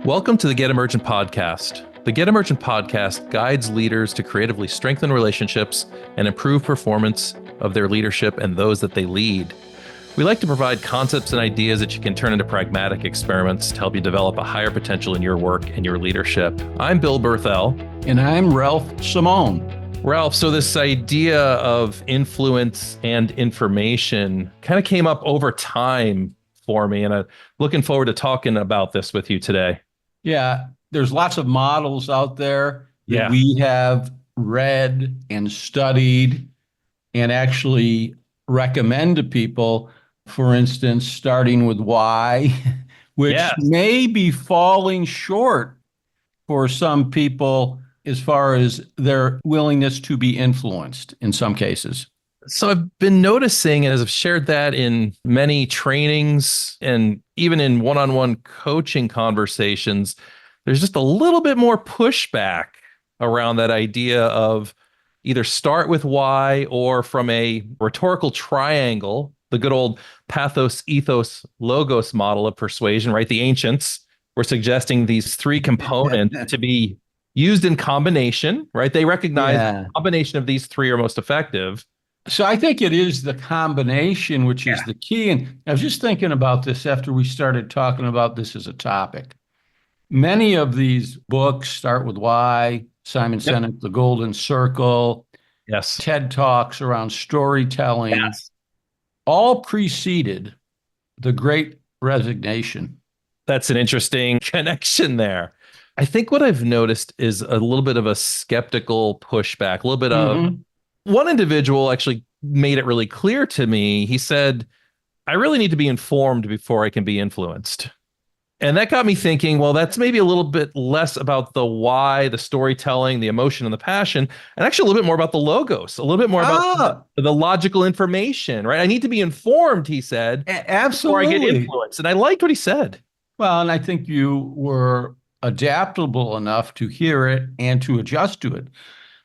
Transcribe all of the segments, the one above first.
Welcome to the Get Emergent podcast. The Get Emergent podcast guides leaders to creatively strengthen relationships and improve performance of their leadership and those that they lead. We like to provide concepts and ideas that you can turn into pragmatic experiments to help you develop a higher potential in your work and your leadership. I'm Bill Berthel. And I'm Ralph Simone. Ralph, so this idea of influence and information kind of came up over time for me, and I'm looking forward to talking about this with you today. Yeah, there's lots of models out there that we have read and studied and actually recommend to people. For instance, starting with why, which may be falling short for some people as far as their willingness to be influenced in some cases. So I've been noticing, and as I've shared that in many trainings and even in one-on-one coaching conversations, there's just a little bit more pushback around that idea of either start with why or from a rhetorical triangle, the good old pathos, ethos, logos model of persuasion, right? The ancients were suggesting these three components to be used in combination, right? They recognize the combination of these three are most effective. So I think it is the combination, which is the key. And I was just thinking about this after we started talking about this as a topic. Many of these books start with why, Simon Sinek, The Golden Circle, TED Talks around storytelling, all preceded the Great Resignation. That's an interesting connection there. I think what I've noticed is a little bit of a skeptical pushback, a little bit of one individual actually made it really clear to me. He said, I really need to be informed before I can be influenced. And that got me thinking, well, that's maybe a little bit less about the why, the storytelling, the emotion, and the passion, and actually a little bit more about the logos, a little bit more about the logical information, right? I need to be informed, he said, absolutely, before I get influenced. And I liked what he said. Well, and I think you were adaptable enough to hear it and to adjust to it,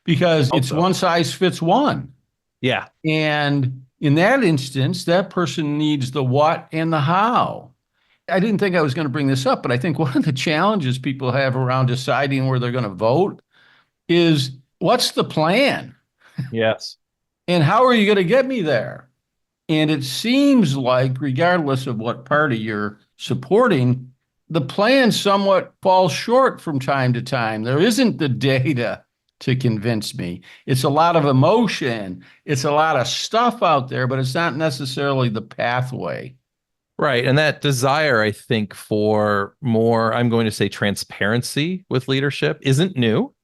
because it's one size fits one. Yeah. And in that instance, that person needs the what and the how. I didn't think I was going to bring this up, but I think one of the challenges people have around deciding where they're going to vote is, what's the plan? Yes. And how are you going to get me there? And it seems like, regardless of what party you're supporting, the plan somewhat falls short from time to time. There isn't the data to convince me. It's a lot of emotion. It's a lot of stuff out there, but it's not necessarily the pathway. Right. And that desire, I think, for more, I'm going to say, transparency with leadership isn't new.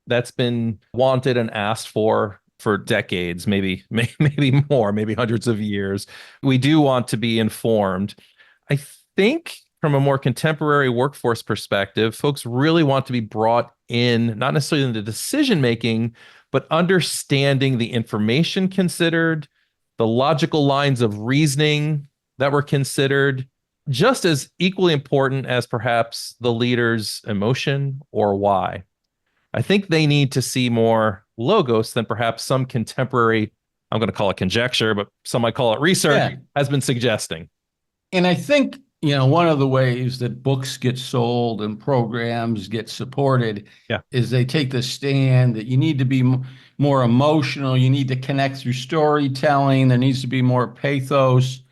That's been wanted and asked for decades, maybe more, maybe hundreds of years. We do want to be informed. I think from a more contemporary workforce perspective, folks really want to be brought in, not necessarily into decision making, but understanding the information considered, the logical lines of reasoning that were considered, just as equally important as perhaps the leader's emotion or why. I think they need to see more logos than perhaps some contemporary, I'm going to call it conjecture, but some might call it research, has been suggesting. And I think, one of the ways that books get sold and programs get supported is they take the stand that you need to be more emotional. You need to connect through storytelling. There needs to be more pathos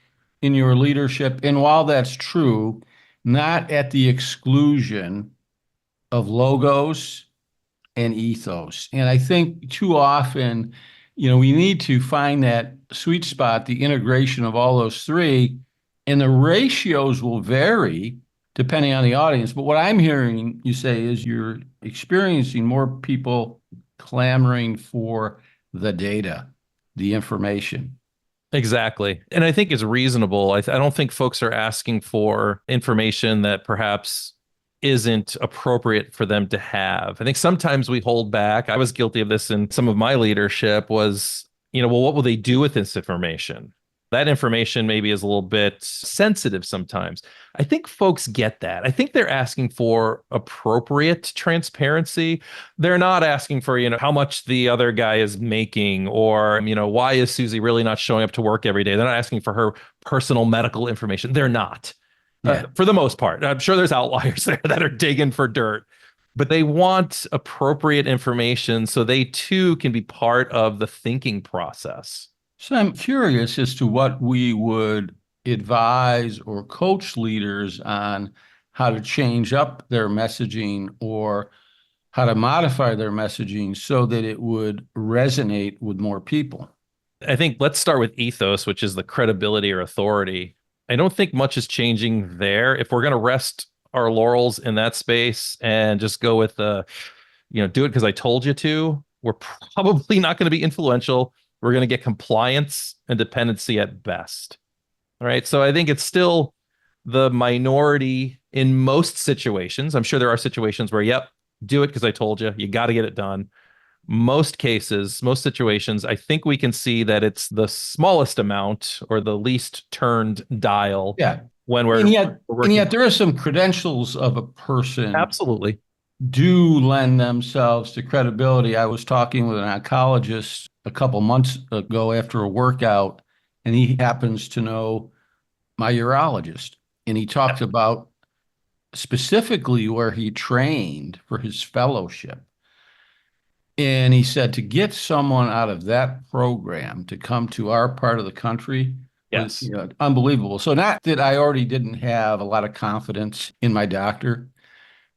in your leadership. And while that's true, not at the exclusion of logos and ethos. And I think too often, we need to find that sweet spot, the integration of all those three. And the ratios will vary depending on the audience. But what I'm hearing you say is you're experiencing more people clamoring for the data, the information. Exactly. And I think it's reasonable. I don't think folks are asking for information that perhaps isn't appropriate for them to have. I think sometimes we hold back. I was guilty of this in some of my leadership was, well, what will they do with this information? That information maybe is a little bit sensitive sometimes. I think folks get that. I think they're asking for appropriate transparency. They're not asking for, how much the other guy is making or, why is Susie really not showing up to work every day? They're not asking for her personal medical information. They're not. Yeah. For the most part. I'm sure there's outliers there that are digging for dirt, but they want appropriate information so they too can be part of the thinking process. So I'm curious as to what we would advise or coach leaders on how to change up their messaging or how to modify their messaging so that it would resonate with more people. I think let's start with ethos, which is the credibility or authority. I don't think much is changing there. If we're going to rest our laurels in that space and just go with the, do it because I told you to, we're probably not going to be influential. We're going to get compliance and dependency at best. All right. So I think it's still the minority in most situations. I'm sure there are situations where, yep, do it because I told you. You got to get it done. Most cases, most situations, I think we can see that it's the smallest amount or the least turned dial. Yeah. When And working. yet there are some credentials of a person Absolutely. do lend themselves to credibility. I was talking with an oncologist a couple months ago after a workout, and he happens to know my urologist. And he talked about specifically where he trained for his fellowship. And he said to get someone out of that program to come to our part of the country was, Yes. unbelievable. So not that I already didn't have a lot of confidence in my doctor,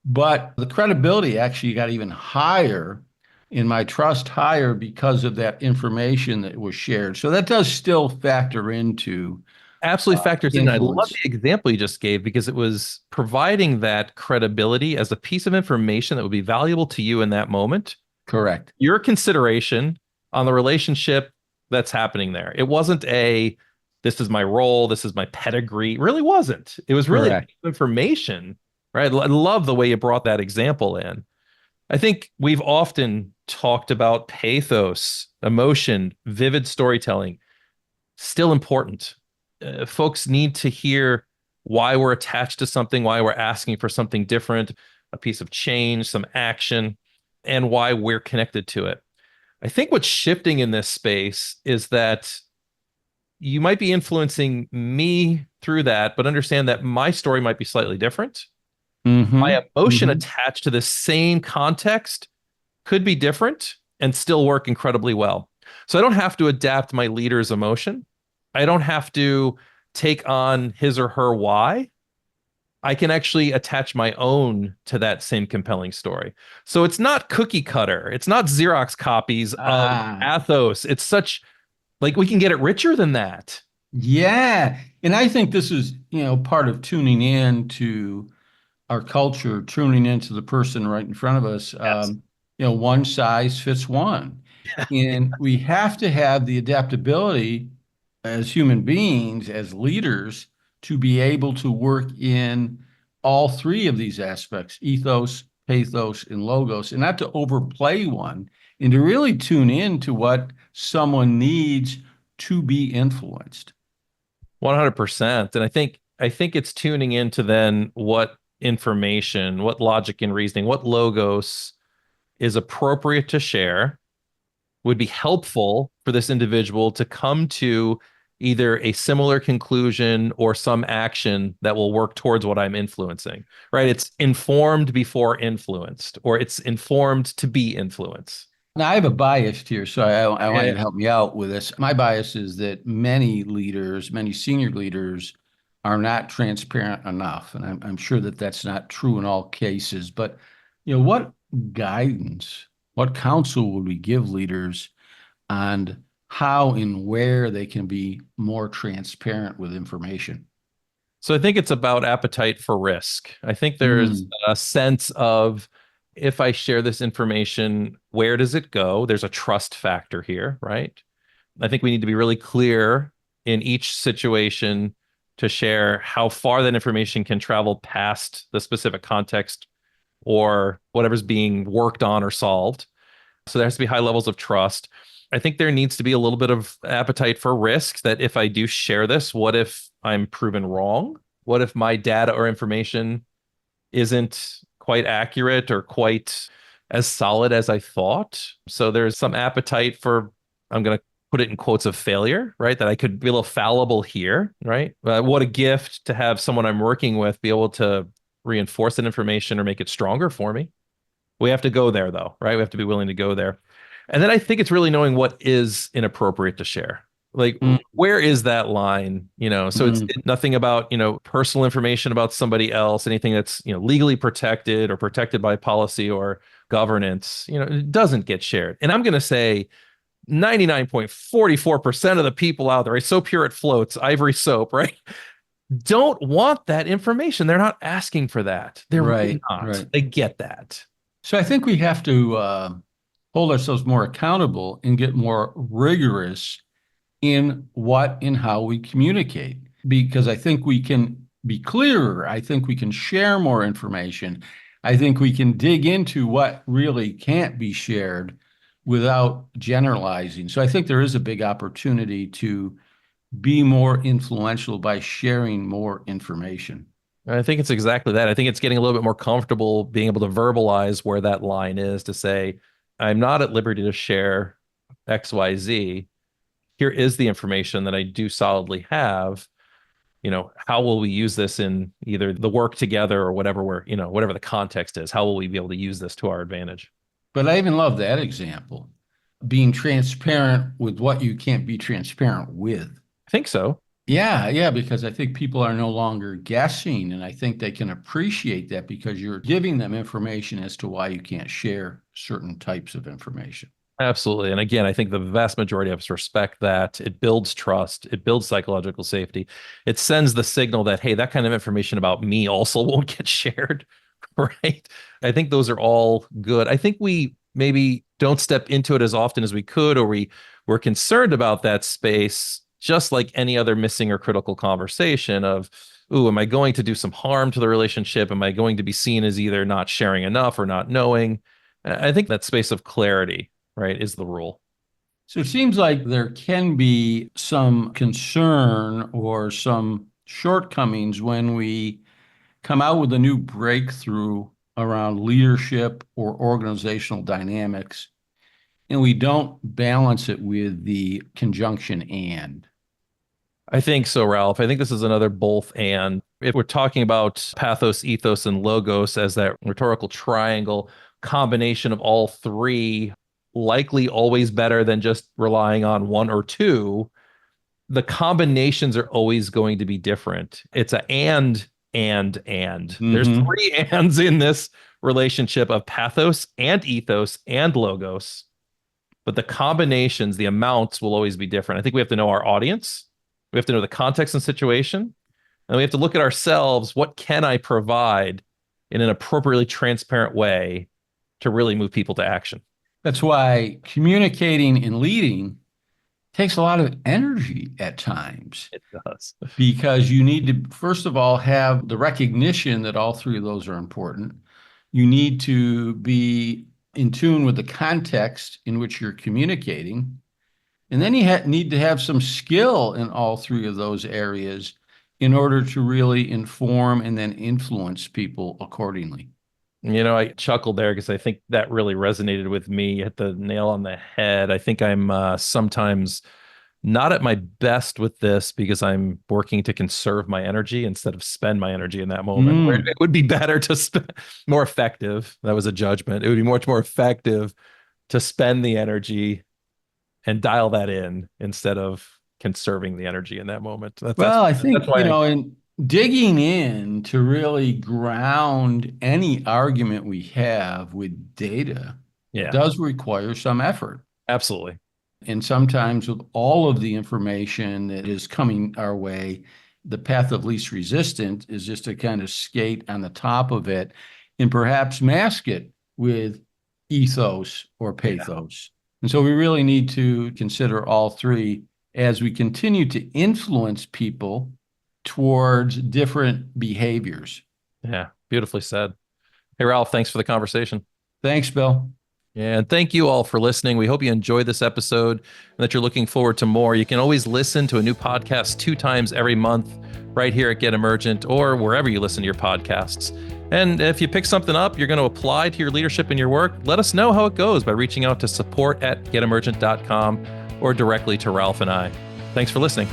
but the credibility actually got even higher in my trust higher because of that information that was shared. So that does still factor into Absolutely factors in. I love influence. the example you just gave because it was providing that credibility as a piece of information that would be valuable to you in that moment. Correct. Your consideration on the relationship that's happening there. It wasn't this is my role, this is my pedigree. It really wasn't. It was really Correct. information, right? I love the way you brought that example in. I think we've often talked about pathos, emotion, vivid storytelling, still important. Folks need to hear why we're attached to something, why we're asking for something different, a piece of change, some action, and why we're connected to it. I think what's shifting in this space is that you might be influencing me through that, but understand that my story might be slightly different. Mm-hmm. My emotion Mm-hmm. attached to the same context could be different and still work incredibly well. So I don't have to adapt my leader's emotion. I don't have to take on his or her why. I can actually attach my own to that same compelling story. So it's not cookie cutter. It's not Xerox copies of Ah, Athos. It's such like we can get it richer than that. yeah. And I think this is, part of tuning in to our culture, tuning into the person right in front of us. Yes. One size fits one. And we have to have the adaptability as human beings, as leaders, to be able to work in all three of these aspects, ethos, pathos, and logos, and not to overplay one, and to really tune in to what someone needs to be influenced. 100%. And I think it's tuning into then what information, what logic and reasoning, what logos is appropriate to share, would be helpful for this individual to come to either a similar conclusion or some action that will work towards what I'm influencing, right? It's informed before influenced, or it's informed to be influenced. Now, I have a bias here, so I want you Yeah. to help me out with this. My bias is that many leaders, many senior leaders, are not transparent enough, and I'm sure that that's not true in all cases. But what guidance, what counsel would we give leaders on how and where they can be more transparent with information? So I think it's about appetite for risk. I think there's Mm, a sense of if I share this information, where does it go? There's a trust factor here, right? I think we need to be really clear in each situation to share how far that information can travel past the specific context or whatever's being worked on or solved. So there has to be high levels of trust. I think there needs to be a little bit of appetite for risk that if I do share this, what if I'm proven wrong? What if my data or information isn't quite accurate or quite as solid as I thought? So there's some appetite for, I'm going to put it in quotes of failure, right? That I could be a little fallible here, right? What a gift to have someone I'm working with be able to reinforce that information or make it stronger for me. We have to go there though, right? We have to be willing to go there. And then I think it's really knowing what is inappropriate to share. Like, where is that line? So it's nothing about, personal information about somebody else, anything that's, legally protected or protected by policy or governance, it doesn't get shared. And I'm going to say 99.44% of the people out there, right? So pure it floats, Ivory Soap, right? Don't want that information. They're not asking for that. They're really not. Right. They get that. So I think we have to hold ourselves more accountable and get more rigorous in what and how we communicate, because I think we can be clearer. I think we can share more information. I think we can dig into what really can't be shared without generalizing. So I think there is a big opportunity to be more influential by sharing more information. I think it's exactly that. I think it's getting a little bit more comfortable being able to verbalize where that line is, to say, I'm not at liberty to share XYZ. Here is the information that I do solidly have. How will we use this in either the work together or whatever whatever the context is? How will we be able to use this to our advantage? But I even love that example, being transparent with what you can't be transparent with. I think so. Yeah, because I think people are no longer guessing, and I think they can appreciate that because you're giving them information as to why you can't share certain types of information. Absolutely. And again, I think the vast majority of us respect that. It builds trust. It builds psychological safety. It sends the signal that, hey, that kind of information about me also won't get shared, right? I think those are all good. I think we maybe don't step into it as often as we could, or we're concerned about that space, just like any other missing or critical conversation of, ooh, am I going to do some harm to the relationship? Am I going to be seen as either not sharing enough or not knowing? I think that space of clarity, right, is the rule. So it seems like there can be some concern or some shortcomings when we come out with a new breakthrough around leadership or organizational dynamics, and we don't balance it with the conjunction and. I think so, Ralph. I think this is another both and. If we're talking about pathos, ethos, and logos as that rhetorical triangle, combination of all three, likely always better than just relying on one or two. The combinations are always going to be different. It's a and. Mm-hmm. There's three ands in this relationship of pathos and ethos and logos. But the combinations, the amounts will always be different. I think we have to know our audience. We have to know the context and situation. And we have to look at ourselves. What can I provide in an appropriately transparent way to really move people to action? That's why communicating and leading takes a lot of energy at times. It does. Because you need to, first of all, have the recognition that all three of those are important. You need to be in tune with the context in which you're communicating. And then you need to have some skill in all three of those areas in order to really inform and then influence people accordingly. I chuckled there because I think that really resonated with me. Hit the nail on the head. I think I'm sometimes not at my best with this because I'm working to conserve my energy instead of spend my energy in that moment. It would be better to spend more effective. That was a judgment. It would be much more effective to spend the energy and dial that in instead of conserving the energy in that moment. I think, in digging in to really ground any argument we have with data does require some effort. Absolutely. And sometimes with all of the information that is coming our way, the path of least resistance is just to kind of skate on the top of it and perhaps mask it with ethos or pathos. And so we really need to consider all three as we continue to influence people towards different behaviors. Yeah, beautifully said. Hey, Ralph, thanks for the conversation. Thanks, Bill. Yeah, and thank you all for listening. We hope you enjoyed this episode and that you're looking forward to more. You can always listen to a new podcast 2 times every month right here at Get Emergent or wherever you listen to your podcasts. And if you pick something up, you're going to apply to your leadership in your work, let us know how it goes by reaching out to support@getemergent.com or directly to Ralph and I. Thanks for listening.